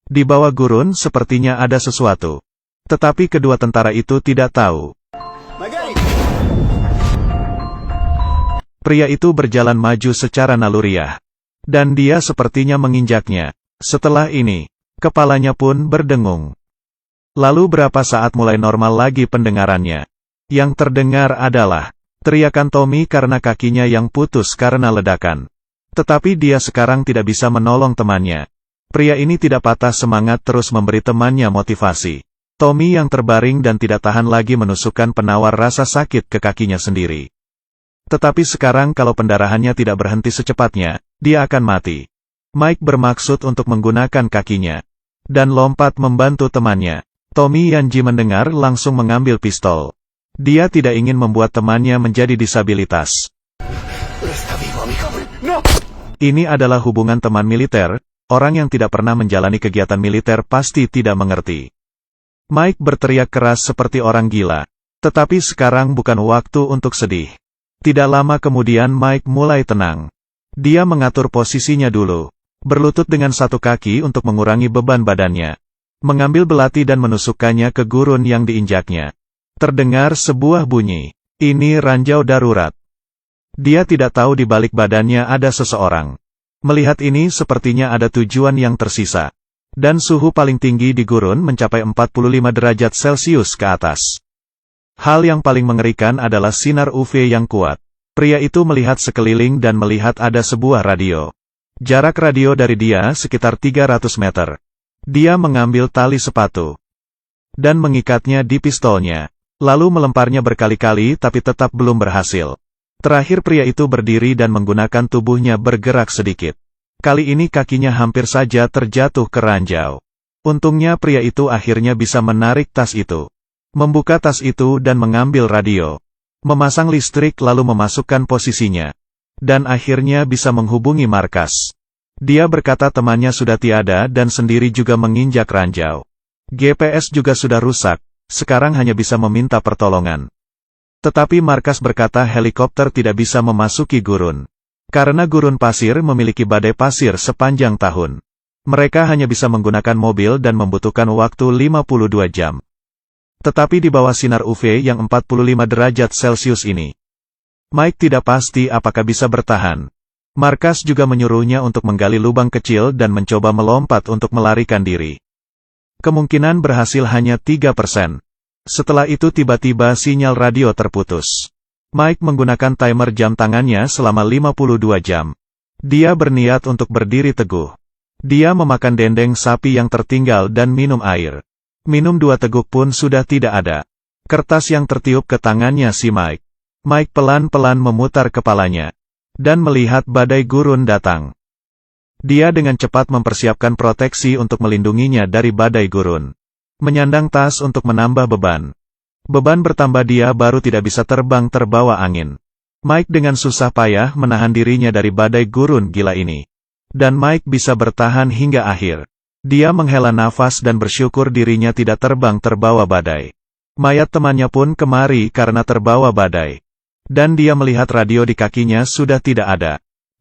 Di bawah gurun sepertinya ada sesuatu. Tetapi kedua tentara itu tidak tahu. Pria itu berjalan maju secara naluriah. Dan dia sepertinya menginjaknya. Setelah ini, kepalanya pun berdengung. Lalu berapa saat mulai normal lagi pendengarannya. Yang terdengar adalah teriakan Tommy karena kakinya yang putus karena ledakan. Tetapi dia sekarang tidak bisa menolong temannya. Pria ini tidak patah semangat terus memberi temannya motivasi. Tommy yang terbaring dan tidak tahan lagi menusukkan penawar rasa sakit ke kakinya sendiri. Tetapi sekarang kalau pendarahannya tidak berhenti secepatnya, dia akan mati. Mike bermaksud untuk menggunakan kakinya. Dan lompat membantu temannya. Tommy Yanji mendengar langsung mengambil pistol. Dia tidak ingin membuat temannya menjadi disabilitas. Ini adalah hubungan teman militer, orang yang tidak pernah menjalani kegiatan militer pasti tidak mengerti. Mike berteriak keras seperti orang gila. Tetapi sekarang bukan waktu untuk sedih. Tidak lama kemudian Mike mulai tenang. Dia mengatur posisinya dulu. Berlutut dengan satu kaki untuk mengurangi beban badannya. Mengambil belati dan menusukkannya ke gurun yang diinjaknya. Terdengar sebuah bunyi. Ini ranjau darurat. Dia tidak tahu di balik badannya ada seseorang. Melihat ini sepertinya ada tujuan yang tersisa. Dan suhu paling tinggi di gurun mencapai 45 derajat Celcius ke atas. Hal yang paling mengerikan adalah sinar UV yang kuat. Pria itu melihat sekeliling dan melihat ada sebuah radio. Jarak radio dari dia sekitar 300 meter. Dia mengambil tali sepatu dan mengikatnya di pistolnya. Lalu melemparnya berkali-kali tapi tetap belum berhasil. Terakhir pria itu berdiri dan menggunakan tubuhnya bergerak sedikit. Kali ini kakinya hampir saja terjatuh ke ranjau. Untungnya pria itu akhirnya bisa menarik tas itu. Membuka tas itu dan mengambil radio. Memasang listrik lalu memasukkan posisinya. Dan akhirnya bisa menghubungi markas. Dia berkata temannya sudah tiada dan sendiri juga menginjak ranjau. GPS juga sudah rusak, sekarang hanya bisa meminta pertolongan. Tetapi markas berkata helikopter tidak bisa memasuki gurun. Karena gurun pasir memiliki badai pasir sepanjang tahun. Mereka hanya bisa menggunakan mobil dan membutuhkan waktu 52 jam. Tetapi di bawah sinar UV yang 45 derajat Celcius ini, Mike tidak pasti apakah bisa bertahan. Markas juga menyuruhnya untuk menggali lubang kecil dan mencoba melompat untuk melarikan diri. Kemungkinan berhasil hanya 3%. Setelah itu tiba-tiba sinyal radio terputus. Mike menggunakan timer jam tangannya selama 52 jam. Dia berniat untuk berdiri teguh. Dia memakan dendeng sapi yang tertinggal dan minum air. Minum 2 teguk pun sudah tidak ada. Kertas yang tertiup ke tangannya si Mike. Mike pelan-pelan memutar kepalanya. Dan melihat badai gurun datang. Dia dengan cepat mempersiapkan proteksi untuk melindunginya dari badai gurun. Menyandang tas untuk menambah beban. Beban bertambah dia baru tidak bisa terbang terbawa angin. Mike dengan susah payah menahan dirinya dari badai gurun gila ini. Dan Mike bisa bertahan hingga akhir. Dia menghela nafas dan bersyukur dirinya tidak terbang terbawa badai. Mayat temannya pun kemari karena terbawa badai. Dan dia melihat radio di kakinya sudah tidak ada.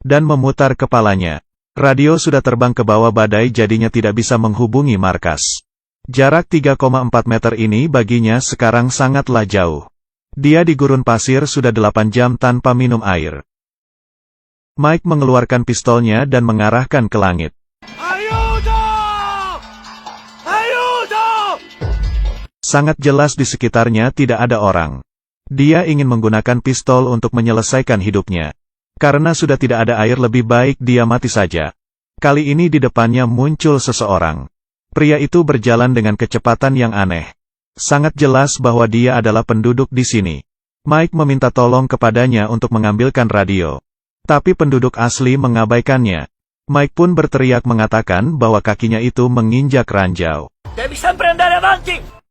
Dan memutar kepalanya. Radio sudah terbang ke bawah badai jadinya tidak bisa menghubungi markas. Jarak 3,4 meter ini baginya sekarang sangatlah jauh. Dia di gurun pasir sudah 8 jam tanpa minum air. Mike mengeluarkan pistolnya dan mengarahkan ke langit. Sangat jelas di sekitarnya tidak ada orang. Dia ingin menggunakan pistol untuk menyelesaikan hidupnya. Karena sudah tidak ada air lebih baik dia mati saja. Kali ini di depannya muncul seseorang. Pria itu berjalan dengan kecepatan yang aneh. Sangat jelas bahwa dia adalah penduduk di sini. Mike meminta tolong kepadanya untuk mengambilkan radio. Tapi penduduk asli mengabaikannya. Mike pun berteriak mengatakan bahwa kakinya itu menginjak ranjau.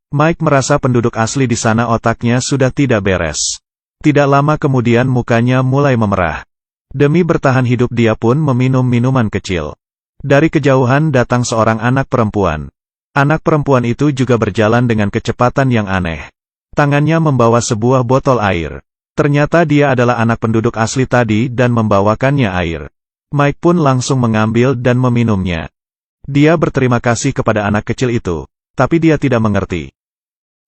Mike merasa penduduk asli di sana otaknya sudah tidak beres. Tidak lama kemudian mukanya mulai memerah. Demi bertahan hidup dia pun meminum minuman kecil. Dari kejauhan datang seorang anak perempuan. Anak perempuan itu juga berjalan dengan kecepatan yang aneh. Tangannya membawa sebuah botol air. Ternyata dia adalah anak penduduk asli tadi dan membawakannya air. Mike pun langsung mengambil dan meminumnya. Dia berterima kasih kepada anak kecil itu, tapi dia tidak mengerti.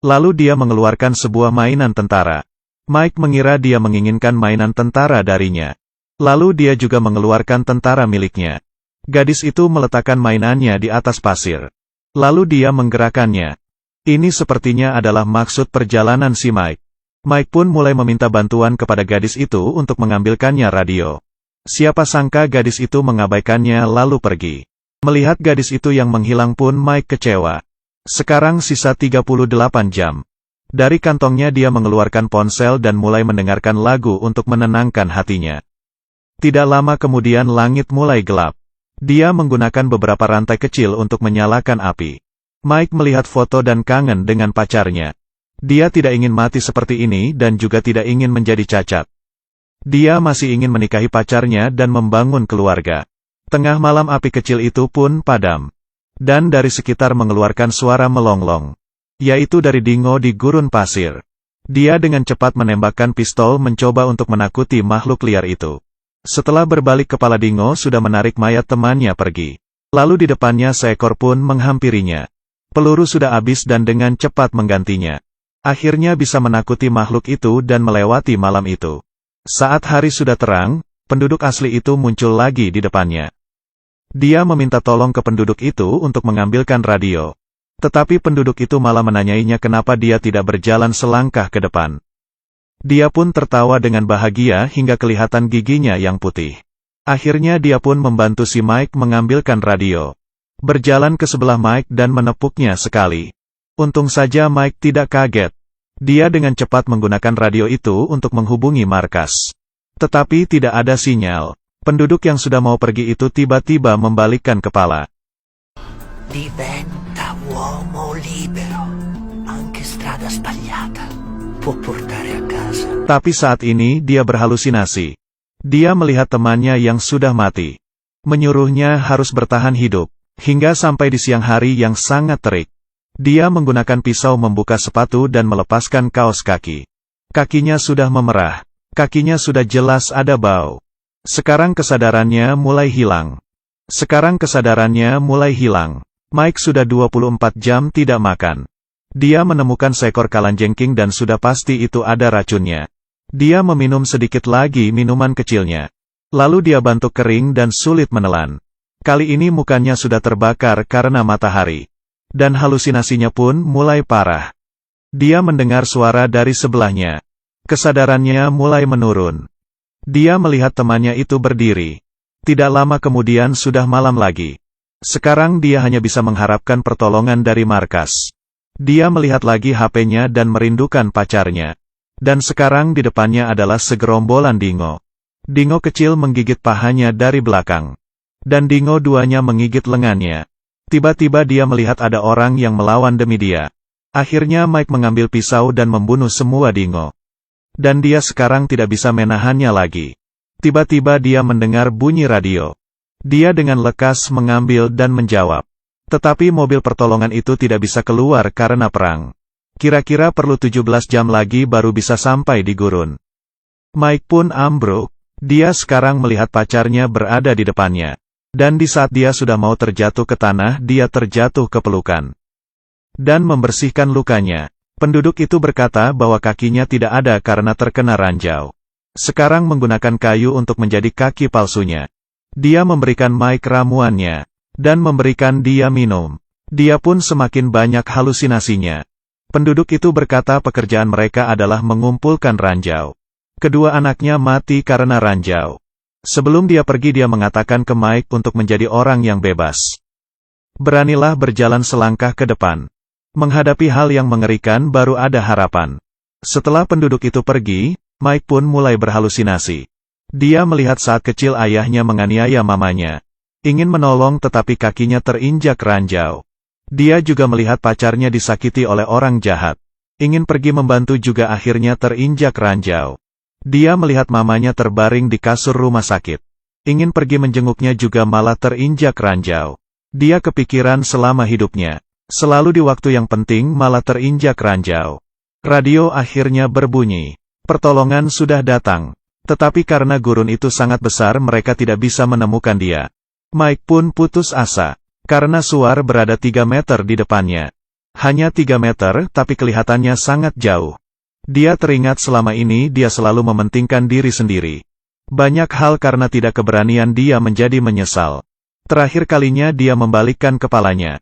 Lalu dia mengeluarkan sebuah mainan tentara. Mike mengira dia menginginkan mainan tentara darinya. Lalu dia juga mengeluarkan tentara miliknya. Gadis itu meletakkan mainannya di atas pasir. Lalu dia menggerakkannya. Ini sepertinya adalah maksud perjalanan si Mike. Mike pun mulai meminta bantuan kepada gadis itu untuk mengambilkannya radio. Siapa sangka gadis itu mengabaikannya lalu pergi. Melihat gadis itu yang menghilang pun Mike kecewa. Sekarang sisa 38 jam. Dari kantongnya dia mengeluarkan ponsel dan mulai mendengarkan lagu untuk menenangkan hatinya. Tidak lama kemudian langit mulai gelap. Dia menggunakan beberapa rantai kecil untuk menyalakan api. Mike melihat foto dan kangen dengan pacarnya. Dia tidak ingin mati seperti ini dan juga tidak ingin menjadi cacat. Dia masih ingin menikahi pacarnya dan membangun keluarga. Tengah malam api kecil itu pun padam. Dan dari sekitar mengeluarkan suara melonglong. Yaitu dari dingo di gurun pasir. Dia dengan cepat menembakkan pistol mencoba untuk menakuti makhluk liar itu. Setelah berbalik kepala dingo sudah menarik mayat temannya pergi. Lalu di depannya seekor pun menghampirinya. Peluru sudah habis dan dengan cepat menggantinya. Akhirnya bisa menakuti makhluk itu dan melewati malam itu. Saat hari sudah terang, penduduk asli itu muncul lagi di depannya. Dia meminta tolong ke penduduk itu untuk mengambilkan radio. Tetapi penduduk itu malah menanyainya kenapa dia tidak berjalan selangkah ke depan. Dia pun tertawa dengan bahagia hingga kelihatan giginya yang putih. Akhirnya dia pun membantu si Mike mengambilkan radio. Berjalan ke sebelah Mike dan menepuknya sekali. Untung saja Mike tidak kaget. Dia dengan cepat menggunakan radio itu untuk menghubungi markas. Tetapi tidak ada sinyal. Penduduk yang sudah mau pergi itu tiba-tiba membalikkan kepala. Diventa uomo libero. Anche strada sbagliata può portare a casa. Tapi saat ini dia berhalusinasi. Dia melihat temannya yang sudah mati. Menyuruhnya harus bertahan hidup. Hingga sampai di siang hari yang sangat terik. Dia menggunakan pisau membuka sepatu dan melepaskan kaos kaki. Kakinya sudah memerah. Kakinya sudah jelas ada bau. Sekarang kesadarannya mulai hilang. Mike sudah 24 jam tidak makan. Dia menemukan seekor kalanjengking dan sudah pasti itu ada racunnya. Dia meminum sedikit lagi minuman kecilnya. Lalu dia batuk kering dan sulit menelan. Kali ini mukanya sudah terbakar karena matahari. Dan halusinasinya pun mulai parah. Dia mendengar suara dari sebelahnya. Kesadarannya mulai menurun. Dia melihat temannya itu berdiri. Tidak lama kemudian sudah malam lagi. Sekarang dia hanya bisa mengharapkan pertolongan dari markas. Dia melihat lagi HP-nya dan merindukan pacarnya. Dan sekarang di depannya adalah segerombolan dingo. Dingo kecil menggigit pahanya dari belakang. Dan dingo duanya menggigit lengannya. Tiba-tiba dia melihat ada orang yang melawan demi dia. Akhirnya Mike mengambil pisau dan membunuh semua dingo. Dan dia sekarang tidak bisa menahannya lagi. Tiba-tiba dia mendengar bunyi radio. Dia dengan lekas mengambil dan menjawab. Tetapi mobil pertolongan itu tidak bisa keluar karena perang. Kira-kira perlu 17 jam lagi baru bisa sampai di gurun. Mike pun ambruk. Dia sekarang melihat pacarnya berada di depannya. Dan di saat dia sudah mau terjatuh ke tanah, dia terjatuh ke pelukan. Dan membersihkan lukanya. Penduduk itu berkata bahwa kakinya tidak ada karena terkena ranjau. Sekarang menggunakan kayu untuk menjadi kaki palsunya. Dia memberikan Mike ramuannya. Dan memberikan dia minum. Dia pun semakin banyak halusinasinya. Penduduk itu berkata pekerjaan mereka adalah mengumpulkan ranjau. Kedua anaknya mati karena ranjau. Sebelum dia pergi dia mengatakan ke Mike untuk menjadi orang yang bebas. Beranilah berjalan selangkah ke depan. Menghadapi hal yang mengerikan baru ada harapan. Setelah penduduk itu pergi, Mike pun mulai berhalusinasi. Dia melihat saat kecil ayahnya menganiaya mamanya. Ingin menolong tetapi kakinya terinjak ranjau. Dia juga melihat pacarnya disakiti oleh orang jahat. Ingin pergi membantu juga akhirnya terinjak ranjau. Dia melihat mamanya terbaring di kasur rumah sakit. Ingin pergi menjenguknya juga malah terinjak ranjau. Dia kepikiran selama hidupnya. Selalu di waktu yang penting malah terinjak ranjau. Radio akhirnya berbunyi. Pertolongan sudah datang. Tetapi karena gurun itu sangat besar mereka tidak bisa menemukan dia. Mike pun putus asa. Karena Suar berada 3 meter di depannya. Hanya 3 meter, tapi kelihatannya sangat jauh. Dia teringat selama ini dia selalu mementingkan diri sendiri. Banyak hal karena tidak keberanian dia menjadi menyesal. Terakhir kalinya dia membalikkan kepalanya.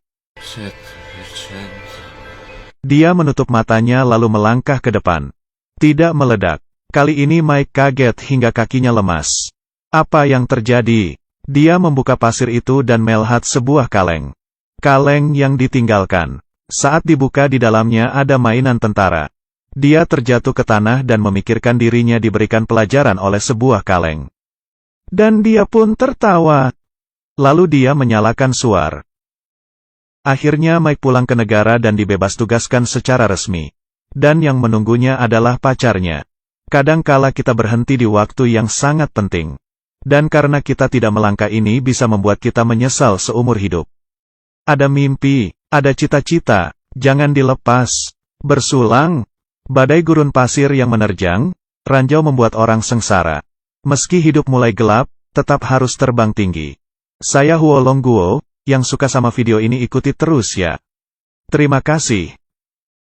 Dia menutup matanya lalu melangkah ke depan. Tidak meledak. Kali ini Mike kaget hingga kakinya lemas. Apa yang terjadi? Dia membuka pasir itu dan melihat sebuah kaleng. Kaleng yang ditinggalkan. Saat dibuka di dalamnya ada mainan tentara. Dia terjatuh ke tanah dan memikirkan dirinya diberikan pelajaran oleh sebuah kaleng. Dan dia pun tertawa. Lalu dia menyalakan Suar. Akhirnya Mike pulang ke negara dan dibebas tugaskan secara resmi. Dan yang menunggunya adalah pacarnya. Kadangkala kita berhenti di waktu yang sangat penting. Dan karena kita tidak melangkah ini bisa membuat kita menyesal seumur hidup. Ada mimpi, ada cita-cita, jangan dilepas. Bersulang, badai gurun pasir yang menerjang, ranjau membuat orang sengsara. Meski hidup mulai gelap, tetap harus terbang tinggi. Saya Huolong Guo, yang suka sama video ini ikuti terus ya. Terima kasih.